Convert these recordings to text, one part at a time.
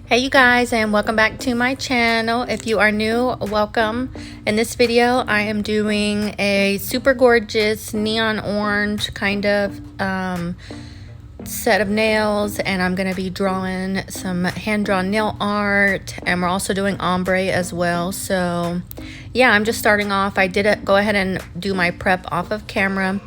Hey you guys, and welcome back to my channel. If you are new, welcome. In this video I am doing a super gorgeous neon orange kind of set of nails, and I'm going to be drawing some hand-drawn nail art, and we're also doing ombre as well. So yeah, I'm just starting off. I did go ahead and do my prep off of camera.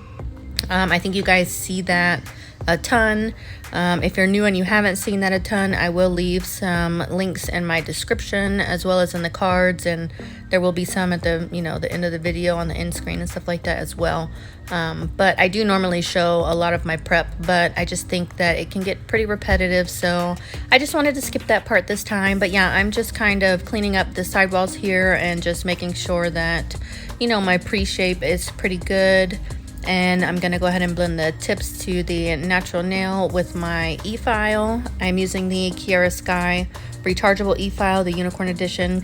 I think you guys see that a ton. If you're new and you haven't seen that a ton, I will leave some links in my description as well as in the cards, and there will be some at the the end of the video on the end screen and stuff like that as well. But I do normally show a lot of my prep, but I just think that it can get pretty repetitive, so I just wanted to skip that part this time. But yeah, I'm just kind of cleaning up the sidewalls here and just making sure that my pre-shape is pretty good. And I'm going to go ahead and blend the tips to the natural nail with my e-file. I'm using the Kiara Sky rechargeable e-file, the unicorn edition.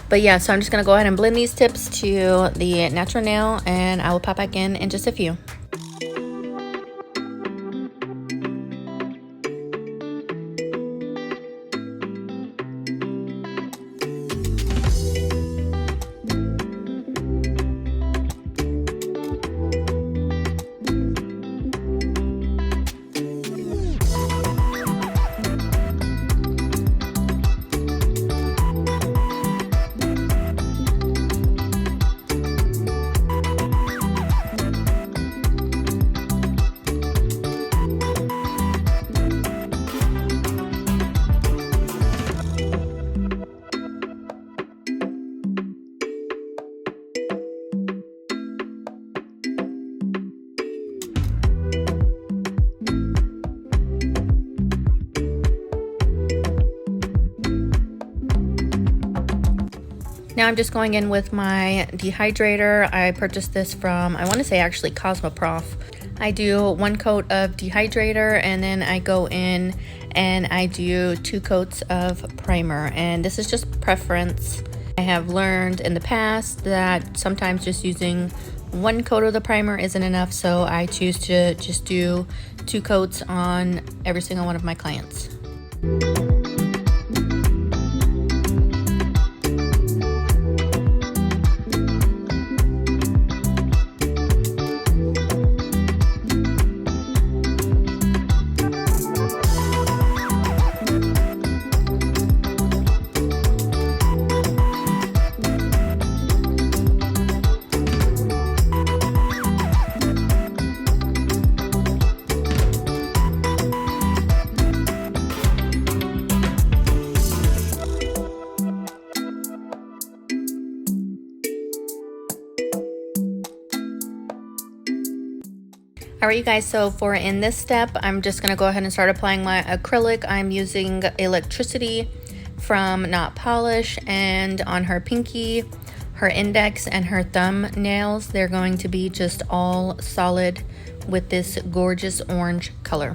But yeah, so I'm just going to go ahead and blend these tips to the natural nail, and I will pop back in just a few. Now I'm just going in with my dehydrator. I purchased this from, I want to say actually Cosmoprof. I do 1 coat of dehydrator, and then I go in and I do 2 coats of primer. And this is just preference. I have learned in the past that sometimes just using 1 coat of the primer isn't enough, so I choose to just do 2 coats on every single one of my clients. Alright you guys, so for in this step, I'm just going to go ahead and start applying my acrylic. I'm using Electricity from Not Polish, and on her pinky, her index, and her thumb nails, they're going to be just all solid with this gorgeous orange color.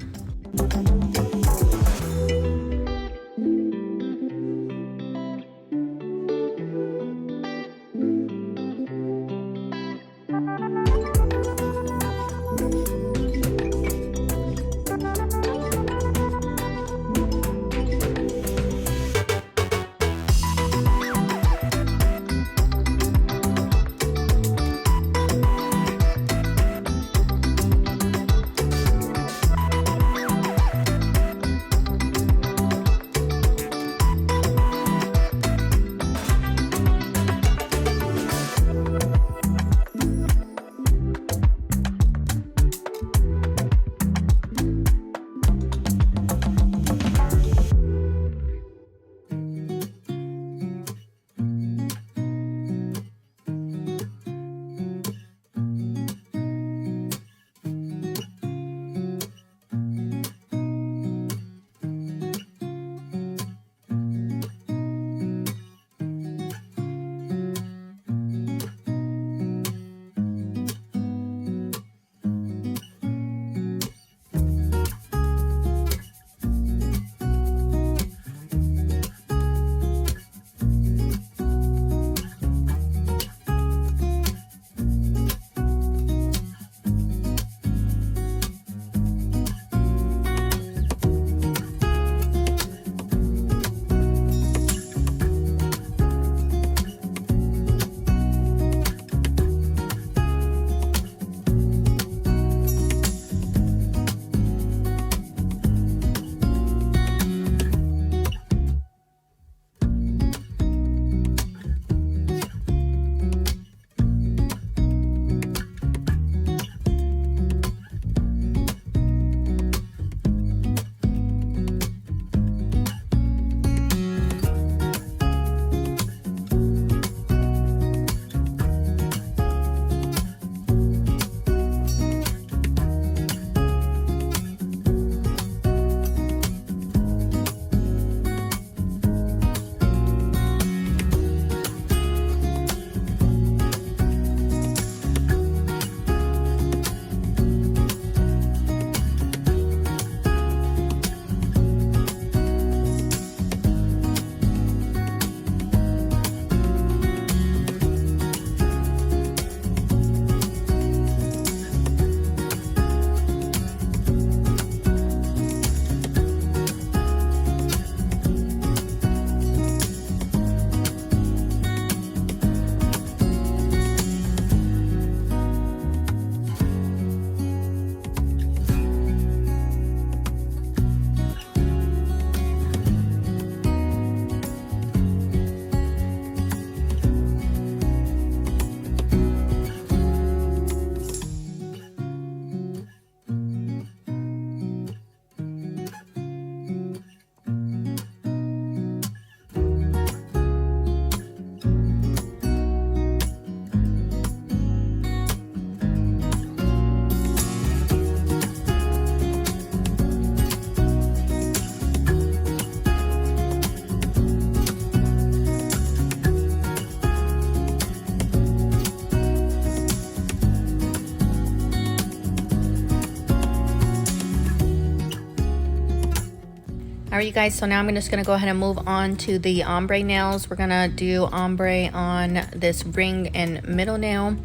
Alright you guys, so now I'm just going to go ahead and move on to the ombre nails. We're going to do ombre on this ring and middle nail.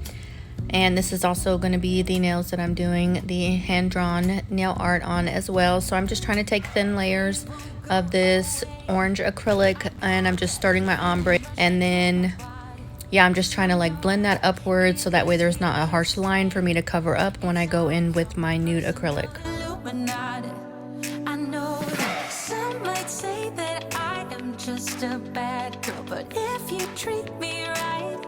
And this is also going to be the nails that I'm doing the hand-drawn nail art on as well. So I'm just trying to take thin layers of this orange acrylic, and I'm just starting my ombre. And then, yeah, I'm just trying to like blend that upwards so that way there's not a harsh line for me to cover up when I go in with my nude acrylic. Just a bad girl, but if you treat me right,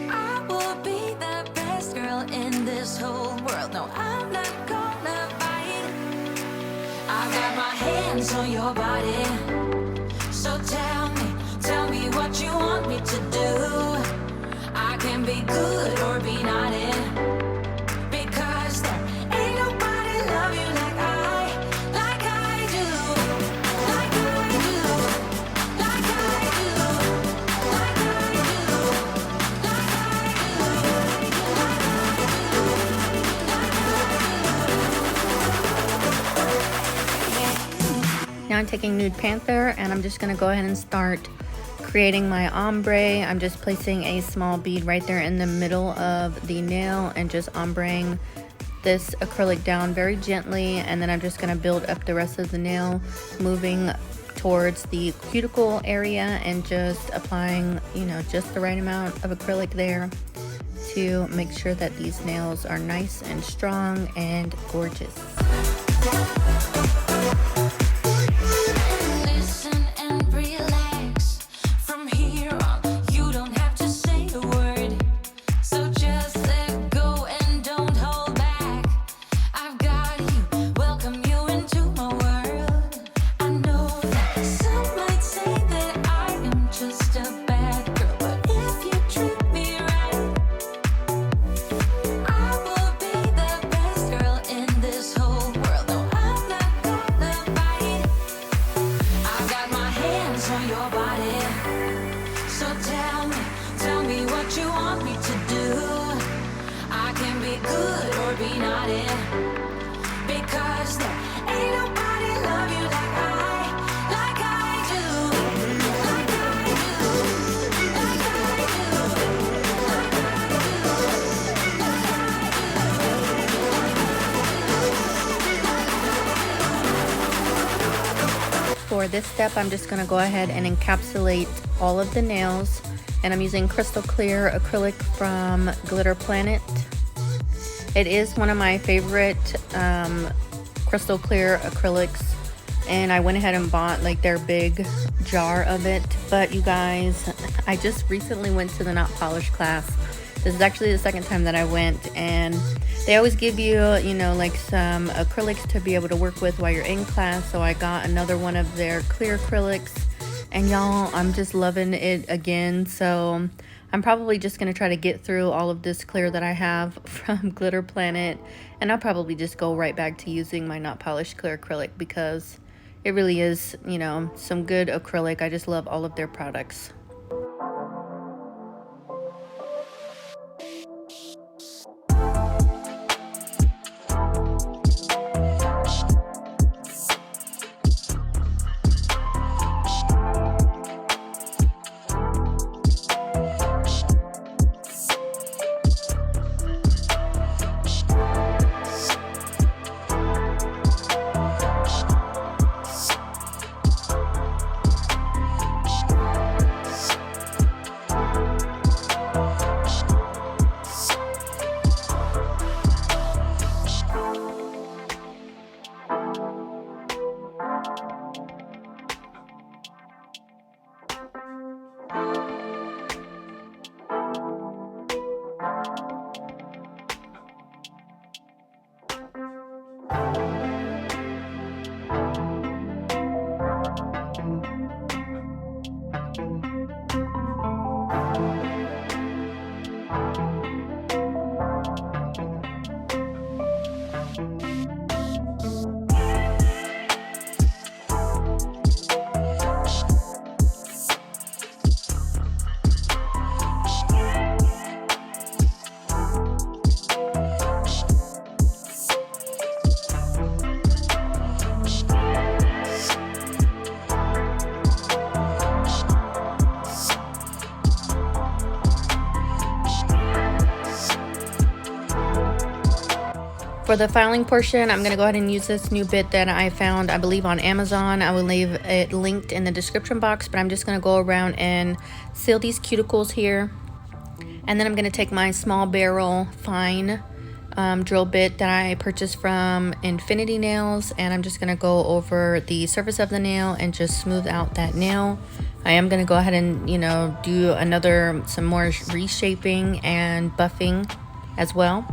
I will be the best girl in this whole world. No, I'm not gonna bite. I got my hands on your body, so tell me what you want me to do. I can be good or be naughty, because there ain't nobody love you like I do. Now I'm taking Nude Panther and I'm just going to go ahead and start creating my ombre. I'm just placing a small bead right there in the middle of the nail and just ombreing this acrylic down very gently, and then I'm just going to build up the rest of the nail, moving towards the cuticle area and just applying, you know, just the right amount of acrylic there to make sure that these nails are nice and strong and gorgeous. For this step, I'm just going to go ahead and encapsulate all of the nails, and I'm using crystal clear acrylic from Glitter Planet. It is one of my favorite crystal clear acrylics, and I went ahead and bought like their big jar of it. But you guys, I just recently went to the Not Polished class. This is actually the second time that I went, and they always give you, you know, like some acrylics to be able to work with while you're in class. So I got another one of their clear acrylics, and y'all, I'm just loving it again. So I'm probably just going to try to get through all of this clear that I have from Glitter Planet, and I'll probably just go right back to using my Not Polished clear acrylic, because it really is, you know, some good acrylic. I just love all of their products. for the filing portion, I'm going to go ahead and use this new bit that I found, I believe, on Amazon. I will leave it linked in the description box, but I'm just going to go around and seal these cuticles here. And then I'm going to take my small barrel fine drill bit that I purchased from Infinity Nails, and I'm just going to go over the surface of the nail and just smooth out that nail. I am going to go ahead and, you know, do some more reshaping and buffing as well.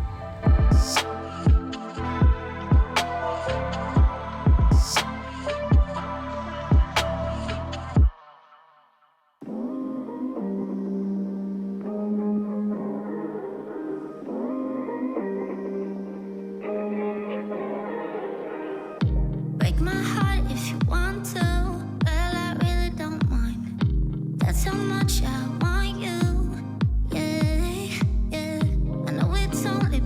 Break my heart if you want to. Well, I really don't mind. That's how much I want you. Yeah, yeah. I know it's only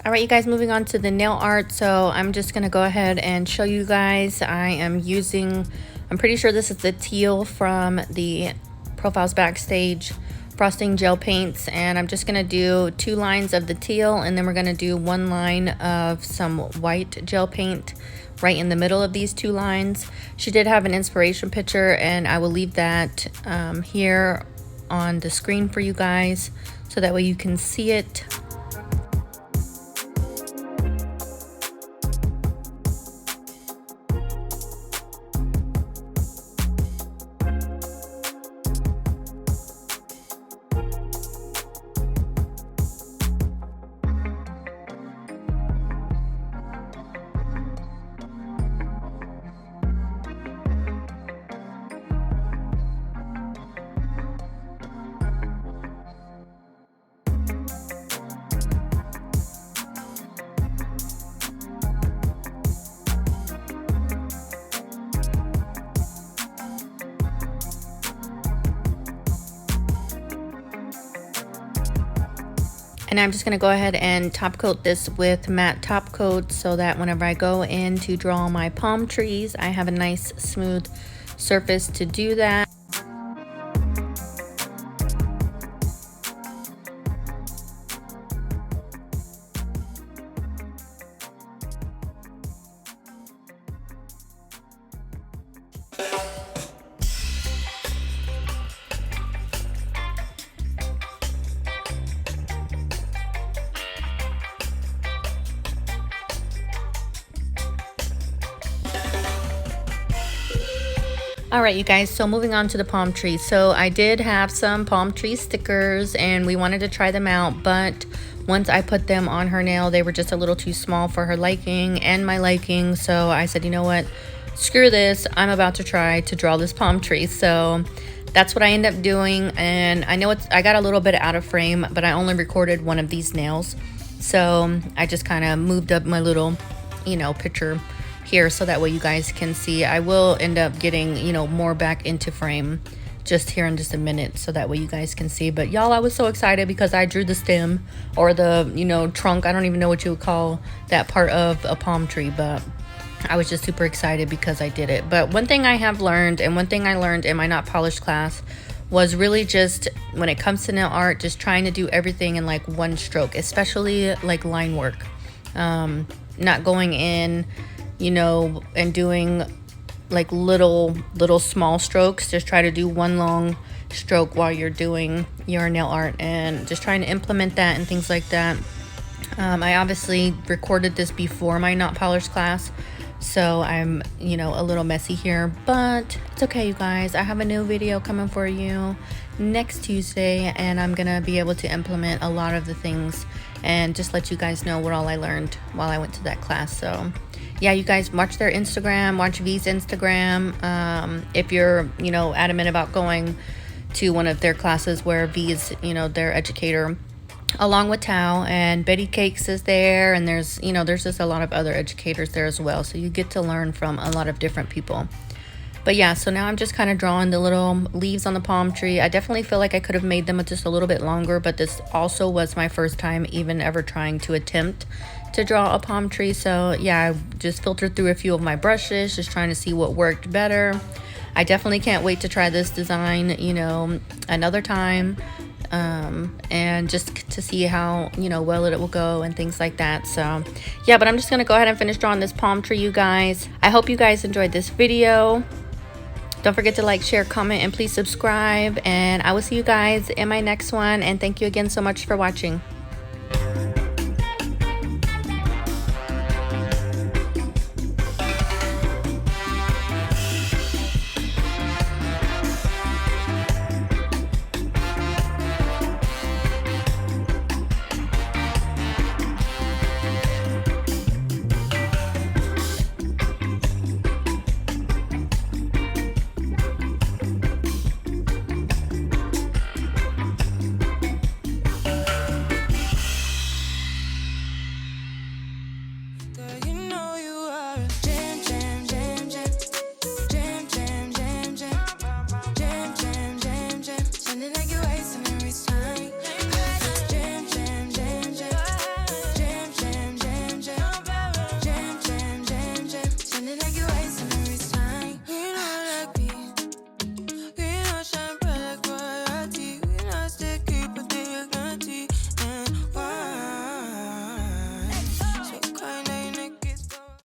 All right, you guys, moving on to the nail art. So I'm just gonna go ahead and show you guys. I am using, I'm pretty sure this is the teal from the Profiles Backstage frosting gel paints, and I'm just gonna do 2 lines of the teal, and then we're gonna do 1 line of some white gel paint right in the middle of these 2 lines. She did have an inspiration picture, and I will leave that here on the screen for you guys so that way you can see it. And I'm just going to go ahead and top coat this with matte top coat so that whenever I go in to draw my palm trees, I have a nice smooth surface to do that. All right, you guys, so moving on to the palm trees. So I did have some palm tree stickers and we wanted to try them out, but once I put them on her nail, they were just a little too small for her liking and my liking. So I said, you know what, screw this, I'm about to try to draw this palm tree. So that's what I ended up doing, and I know I got a little bit out of frame, but I only recorded one of these nails. So I just kind of moved up my little, picture here so that way you guys can see. I will end up getting, more back into frame just here in just a minute so that way you guys can see. But y'all, I was so excited because I drew the stem or the, trunk. I don't even know what you would call that part of a palm tree, but I was just super excited because I did it. But one thing I have learned, and one thing I learned in my not polished class, was really just when it comes to nail art, just trying to do everything in like one stroke, especially like line work. Not going in, and doing like little small strokes. Just try to do one long stroke while you're doing your nail art, and just trying to implement that and things like that. I obviously recorded this before my not polished class, so I'm a little messy here, but it's okay, you guys. I have a new video coming for you next Tuesday, and I'm gonna be able to implement a lot of the things and just let you guys know what all I learned while I went to that class. So yeah, you guys, watch their Instagram, watch V's Instagram. If you're adamant about going to one of their classes where V is their educator, along with Tao, and Betty Cakes is there, and there's just a lot of other educators there as well, so you get to learn from a lot of different people. But yeah, so now I'm just kind of drawing the little leaves on the palm tree. I definitely feel like I could have made them just a little bit longer, but this also was my first time even ever trying to attempt to draw a palm tree. So yeah, I just filtered through a few of my brushes, just trying to see what worked better. I definitely can't wait to try this design another time, and just to see how well it will go and things like that. So yeah, but I'm just gonna go ahead and finish drawing this palm tree, you guys. I hope you guys enjoyed this video. Don't forget to like, share, comment, and please subscribe, and I will see you guys in my next one. And thank you again so much for watching.